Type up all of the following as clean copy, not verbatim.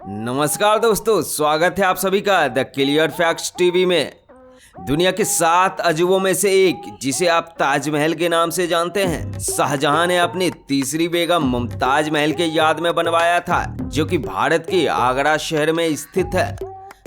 नमस्कार दोस्तों, स्वागत है आप सभी का द क्लियर फैक्ट्स टीवी में। दुनिया के 7 अजूबों में से एक, जिसे आप ताजमहल के नाम से जानते हैं, शाहजहां ने अपनी तीसरी बेगम मुमताज महल के याद में बनवाया था, जो कि भारत के आगरा शहर में स्थित है।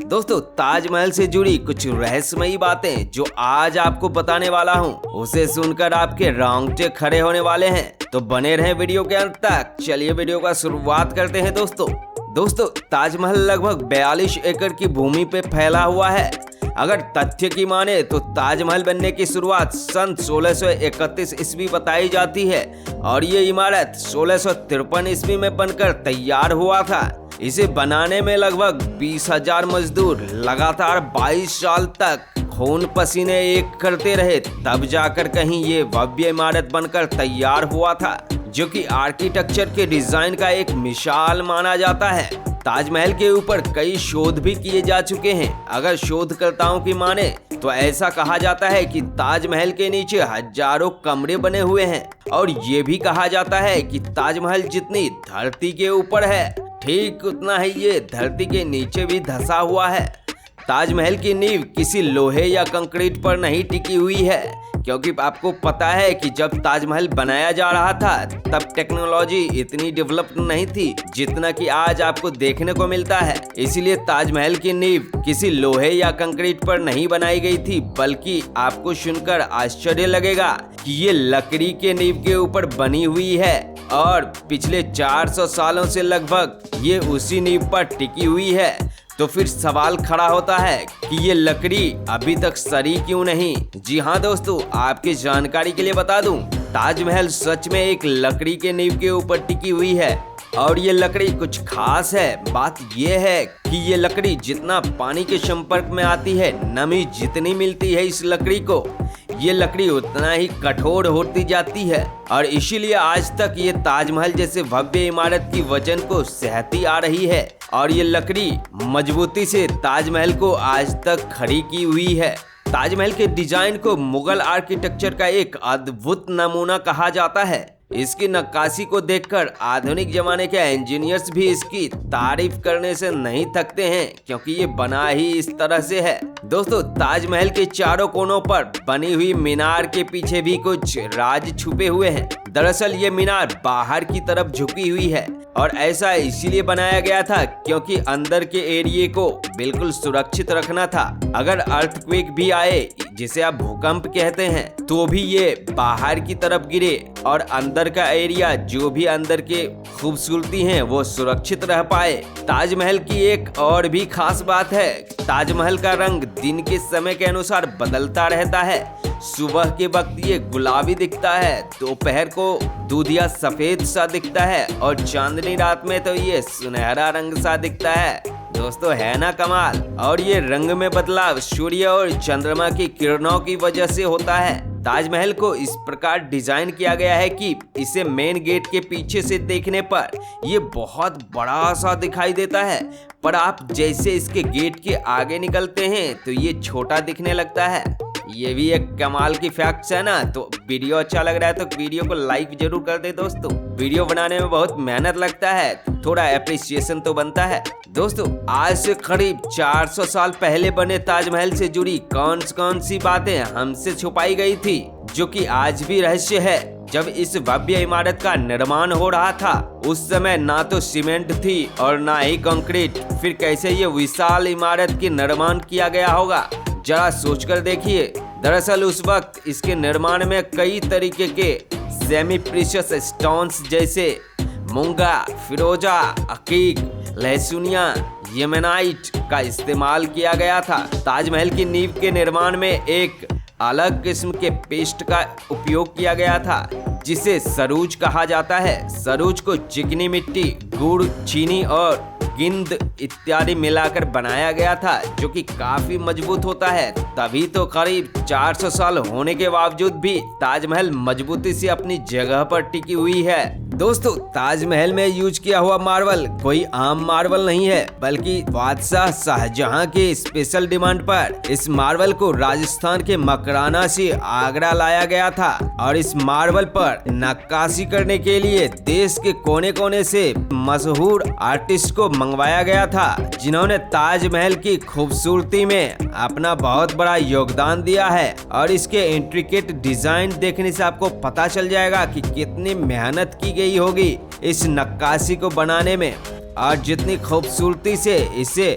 दोस्तों, ताजमहल से जुड़ी कुछ रहस्यमयी बातें जो आज आपको बताने वाला हूं, उसे सुनकर आपके रोंगटे खड़े होने वाले हैं। तो बने रहें वीडियो के अंत तक। चलिए वीडियो का शुरुआत करते हैं दोस्तों, ताजमहल लगभग 42 एकड़ की भूमि पे फैला हुआ है। अगर तथ्य की माने तो ताजमहल बनने की शुरुआत सन 1631 ईस्वी बताई जाती है और ये इमारत 1653 ईस्वी में बनकर तैयार हुआ था। इसे बनाने में लगभग 20,000 मजदूर लगातार 22 साल तक खून पसीने एक करते रहे, तब जाकर कहीं ये भव्य इमारत बनकर तैयार हुआ था, जो कि आर्किटेक्चर के डिजाइन का एक मिसाल माना जाता है। ताजमहल के ऊपर कई शोध भी किए जा चुके हैं। अगर शोधकर्ताओं की माने तो ऐसा कहा जाता है कि ताजमहल के नीचे हजारों कमरे बने हुए हैं और ये भी कहा जाता है कि ताजमहल जितनी धरती के ऊपर है, ठीक उतना ही ये धरती के नीचे भी धंसा हुआ है। ताजमहल की नींव किसी लोहे या कंक्रीट पर नहीं टिकी हुई है, क्योंकि आपको पता है कि जब ताजमहल बनाया जा रहा था तब टेक्नोलॉजी इतनी डेवलप नहीं थी जितना कि आज आपको देखने को मिलता है। इसीलिए ताजमहल की नींव किसी लोहे या कंक्रीट पर नहीं बनाई गई थी, बल्कि आपको सुनकर आश्चर्य लगेगा कि ये लकड़ी के नींव के ऊपर बनी हुई है और पिछले 400 सालों से लगभग ये उसी नींव पर टिकी हुई है। तो फिर सवाल खड़ा होता है कि ये लकड़ी अभी तक सड़ी क्यों नहीं। जी हाँ दोस्तों, आपकी जानकारी के लिए बता दूं, ताजमहल सच में एक लकड़ी के नींव के ऊपर टिकी हुई है और ये लकड़ी कुछ खास है। बात ये है कि ये लकड़ी जितना पानी के संपर्क में आती है, नमी जितनी मिलती है इस लकड़ी को, ये लकड़ी उतना ही कठोर होती जाती है और इसीलिए आज तक ये ताजमहल जैसे भव्य इमारत की वजन को सहती आ रही है और ये लकड़ी मजबूती से ताजमहल को आज तक खड़ी की हुई है। ताजमहल के डिजाइन को मुगल आर्किटेक्चर का एक अद्भुत नमूना कहा जाता है। इसकी नक्काशी को देखकर आधुनिक जमाने के इंजीनियर्स भी इसकी तारीफ करने से नहीं थकते हैं, क्योंकि ये बना ही इस तरह से है। दोस्तों, ताजमहल के चारों कोनों पर बनी हुई मीनार के पीछे भी कुछ राज छुपे हुए हैं। दरअसल ये मीनार बाहर की तरफ झुकी हुई है और ऐसा इसीलिए बनाया गया था क्योंकि अंदर के एरिया को बिल्कुल सुरक्षित रखना था। अगर अर्थक्वेक भी आए, जिसे आप भूकंप कहते हैं, तो भी ये बाहर की तरफ गिरे और अंदर का एरिया, जो भी अंदर के खूबसूरती हैं, वो सुरक्षित रह पाए। ताजमहल की एक और भी खास बात है, ताजमहल का रंग दिन के समय के अनुसार बदलता रहता है। सुबह के वक्त ये गुलाबी दिखता है, दोपहर को दूधिया सफेद सा दिखता है और चांदनी रात में तो ये सुनहरा रंग सा दिखता है। दोस्तों, है ना कमाल। और ये रंग में बदलाव सूर्य और चंद्रमा की किरणों की वजह से होता है। ताजमहल को इस प्रकार डिजाइन किया गया है कि इसे मेन गेट के पीछे से देखने पर ये बहुत बड़ा सा दिखाई देता है, पर आप जैसे इसके गेट के आगे निकलते हैं तो ये छोटा दिखने लगता है। ये भी एक कमाल की फैक्ट्स है ना। तो वीडियो अच्छा लग रहा है तो वीडियो को लाइक जरूर कर दे दोस्तों। वीडियो बनाने में बहुत मेहनत लगता है, थोड़ा एप्रिसिएशन तो बनता है। दोस्तों, आज से करीब 400 साल पहले बने ताजमहल से जुड़ी कौन सी बातें हमसे छुपाई गई थी, जो कि आज भी रहस्य है। जब इस भव्य इमारत का निर्माण हो रहा था, उस समय ना तो सीमेंट थी और ना ही कंक्रीट, फिर कैसे ये विशाल इमारत की निर्माण किया गया होगा, जरा सोचकर देखिए। दरअसल उस वक्त इसके निर्माण में कई तरीके के सेमी प्रीशियस स्टोन्स जैसे मूंगा, फिरोजा, अकीक, लहसुनिया, येमेनाइट का इस्तेमाल किया गया था। ताजमहल की नींव के निर्माण में एक अलग किस्म के पेस्ट का उपयोग किया गया था, जिसे सरूज कहा जाता है। सरूज को चिकनी मिट्टी, गुड़, चीनी और गेंद इत्यादि मिलाकर बनाया गया था, जो कि काफी मजबूत होता है। तभी तो करीब 400 साल होने के बावजूद भी ताजमहल मजबूती से अपनी जगह पर टिकी हुई है। दोस्तों, ताजमहल में यूज किया हुआ मार्बल कोई आम मार्बल नहीं है, बल्कि बादशाह शाहजहां के स्पेशल डिमांड पर इस मार्बल को राजस्थान के मकराना से आगरा लाया गया था और इस मार्बल पर नक्काशी करने के लिए देश के कोने कोने से मशहूर आर्टिस्ट को मंगवाया गया था, जिन्होंने ताजमहल की खूबसूरती में अपना बहुत बड़ा योगदान दिया है। और इसके इंट्रिकेट डिजाइन देखने से आपको पता चल जाएगा कि कितनी मेहनत की गई होगी इस नक्काशी को बनाने में, और जितनी खूबसूरती से इसे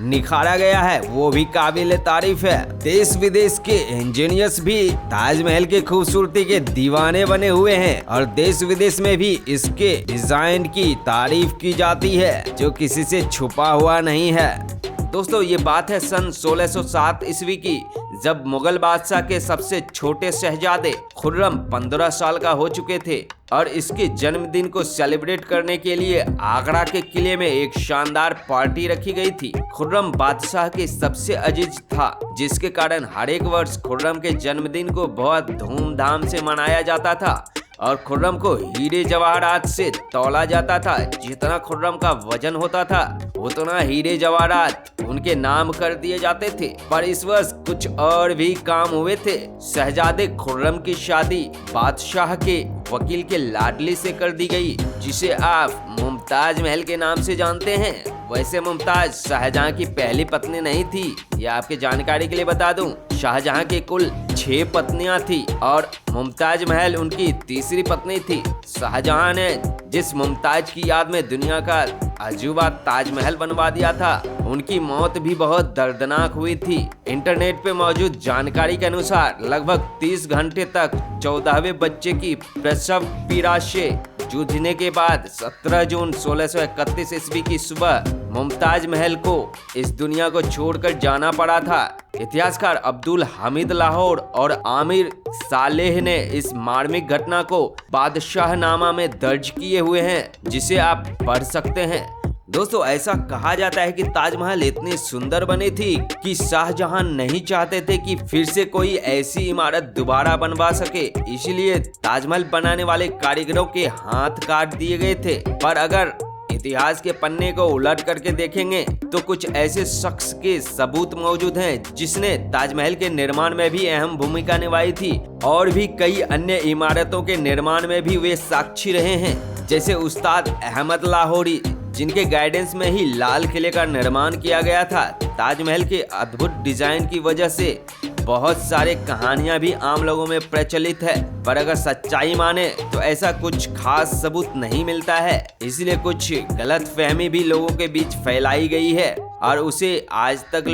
निखारा गया है वो भी काबिल तारीफ है। देश विदेश के इंजीनियर्स भी ताजमहल की खूबसूरती के दीवाने बने हुए हैं और देश विदेश में भी इसके डिजाइन की तारीफ की जाती है, जो किसी से छुपा हुआ नहीं है। दोस्तों, ये बात है सन 1607 ईस्वी की, जब मुगल बादशाह के सबसे छोटे शहजादे खुर्रम 15 साल का हो चुके थे और इसके जन्मदिन को सेलिब्रेट करने के लिए आगरा के किले में एक शानदार पार्टी रखी गई थी। खुर्रम बादशाह के सबसे अजीज था, जिसके कारण हर एक वर्ष खुर्रम के जन्मदिन को बहुत धूमधाम से मनाया जाता था और खुर्रम को हीरे जवाहरात से तौला जाता था। जितना खुर्रम का वजन होता था उतना हीरे जवाहरात उनके नाम कर दिए जाते थे। पर इस वर्ष कुछ और भी काम हुए थे। शहजादे खुर्रम की शादी बादशाह के वकील के लाडली से कर दी गई, जिसे आप मुमताज महल के नाम से जानते हैं। वैसे मुमताज शाहजहां की पहली पत्नी नहीं थी, यह आपके जानकारी के लिए बता दूं। शाहजहां के कुल 6 पत्नियां थी और मुमताज महल उनकी तीसरी पत्नी थी। शाहजहां ने जिस मुमताज की याद में दुनिया का अजूबा ताजमहल बनवा दिया था, उनकी मौत भी बहुत दर्दनाक हुई थी। इंटरनेट पे मौजूद जानकारी के अनुसार लगभग 30 घंटे तक 14वें बच्चे की प्रसव पीड़ा से जूझने के बाद 17 जून 1631 ईस्वी की सुबह मुमताज महल को इस दुनिया को छोड़कर जाना पड़ा था। इतिहासकार अब्दुल हामिद लाहौर और आमिर सालेह ने इस मार्मिक घटना को बादशाहनामा में दर्ज किए हुए हैं, जिसे आप पढ़ सकते हैं। दोस्तों, ऐसा कहा जाता है कि ताजमहल इतनी सुंदर बनी थी कि शाहजहां नहीं चाहते थे कि फिर से कोई ऐसी इमारत दोबारा बनवा सके, इसलिए ताजमहल बनाने वाले कारीगरों के हाथ काट दिए गए थे। पर अगर इतिहास के पन्ने को उलट करके देखेंगे तो कुछ ऐसे शख्स के सबूत मौजूद हैं जिसने ताजमहल के निर्माण में भी अहम भूमिका निभाई थी, और भी कई अन्य इमारतों के निर्माण में भी वे साक्षी रहे हैं, जैसे उस्ताद अहमद लाहौरी, जिनके गाइडेंस में ही लाल किले का निर्माण किया गया था। ताजमहल के अद्भुत डिजाइन की वजह से बहुत सारे कहानियां भी आम लोगों में प्रचलित है, पर अगर सच्चाई माने तो ऐसा कुछ खास सबूत नहीं मिलता है। इसलिए कुछ गलत फहमी भी लोगों के बीच फैलाई गई है और उसे आज तक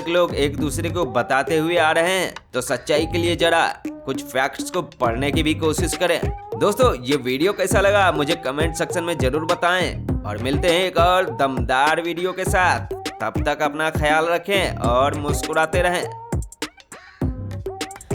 लोग एक दूसरे को बताते हुए आ रहे हैं। तो सच्चाई के लिए जरा कुछ फैक्ट्स को पढ़ने की भी कोशिश करें। दोस्तों, ये वीडियो कैसा लगा मुझे कमेंट सेक्शन में जरूर बताएं और मिलते हैं एक और दमदार वीडियो के साथ। तब तक अपना ख्याल रखें और मुस्कुराते रहें।